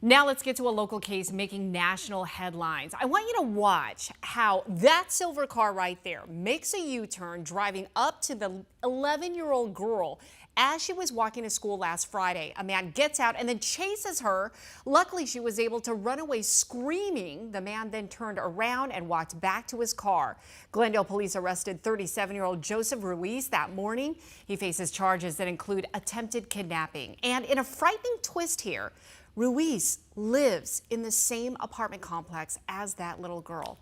Now let's get to a local case making national headlines. I want you to watch how that silver car right there makes a U-turn driving up to the 11-year-old girl as she was walking to school last Friday. A man gets out and then chases her. Luckily, she was able to run away screaming. The man then turned around and walked back to his car. Glendale police arrested 37-year-old Joseph Ruiz that morning. He faces charges that include attempted kidnapping. And in a frightening twist here, Ruiz lives in the same apartment complex as that little girl.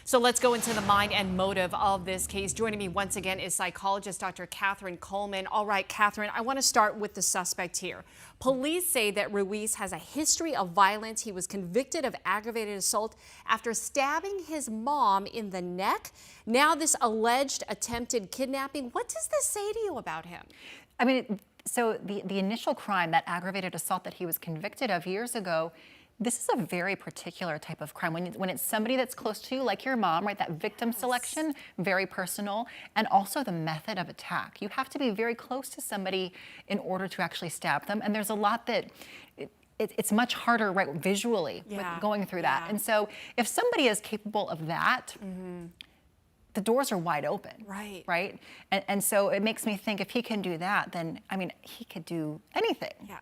So let's go into the mind and motive of this case. Joining me once again is psychologist Dr. Katherine Kuhlman. All right, Katherine, I want to start with the suspect here. Police say that Ruiz has a history of violence. He was convicted of aggravated assault after stabbing his mom in the neck. Now this alleged attempted kidnapping. What does this say to you about him? I mean, so the initial crime, that aggravated assault that he was convicted of years ago, this is a very particular type of crime. When it's somebody that's close to you, like your mom, right? That victim selection, very personal, and also the method of attack. You have to be very close to somebody in order to actually stab them. And there's a lot that it's much harder, right, visually with going through that. And so if somebody is capable of that, the doors are wide open, right? And so it makes me think if he can do that, then, I mean, he could do anything. Yeah.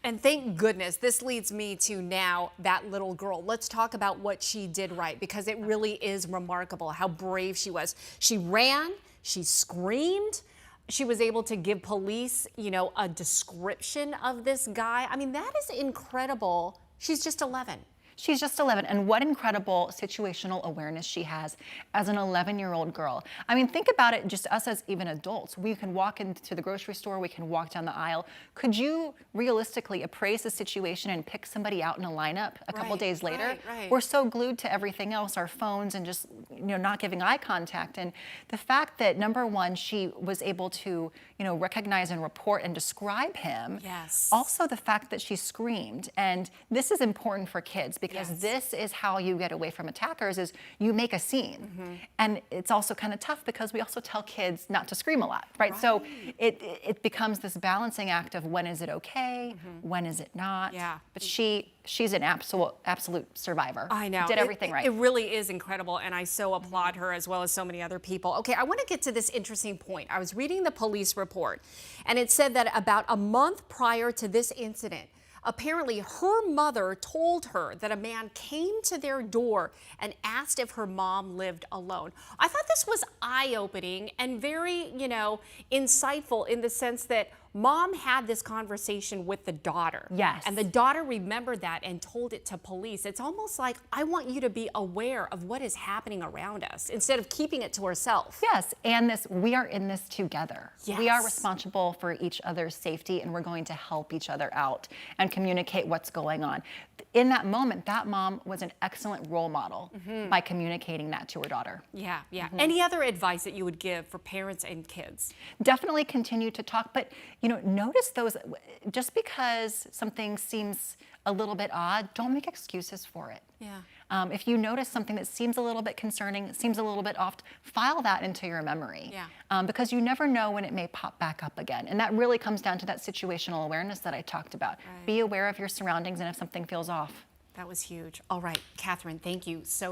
And thank goodness, this leads me to now that little girl. Let's talk about what she did right, because it really is remarkable how brave she was. She ran, she screamed, she was able to give police, you know, a description of this guy. I mean, that is incredible. She's just 11. She's just 11, and what incredible situational awareness she has as an 11-year-old girl. I mean, think about it, just us as even adults. We can walk into the grocery store, we can walk down the aisle. Could you realistically appraise the situation and pick somebody out in a lineup a couple days later? We're so glued to everything else, our phones, and just, you know, not giving eye contact. And the fact that, number one, she was able to, you know, recognize and report and describe him. Also the fact that she screamed. And this is important for kids, because this is how you get away from attackers, is you make a scene. And it's also kind of tough because we also tell kids not to scream a lot, right? So it becomes this balancing act of when is it okay, when is it not. But she's an absolute survivor. I know. Did everything right. It really is incredible, and I so applaud her as well as so many other people. Okay, I want to get to this interesting point. I was reading the police report, and it said that about a month prior to this incident, apparently her mother told her that a man came to their door and asked if her mom lived alone. I thought this was eye-opening and very, you know, insightful in the sense that mom had this conversation with the daughter. And the daughter remembered that and told it to police. It's almost like, I want you to be aware of what is happening around us instead of keeping it to herself. And we are in this together. We are responsible for each other's safety, and we're going to help each other out and communicate what's going on. In that moment, that mom was an excellent role model by communicating that to her daughter. Any other advice that you would give for parents and kids? Definitely continue to talk, but you know, notice those, just because something seems a little bit odd, don't make excuses for it. If you notice something that seems a little bit concerning, seems a little bit off, file that into your memory. Because you never know when it may pop back up again. And that really comes down to that situational awareness that I talked about. Be aware of your surroundings and if something feels off. That was huge. All right, Katherine, thank you so much.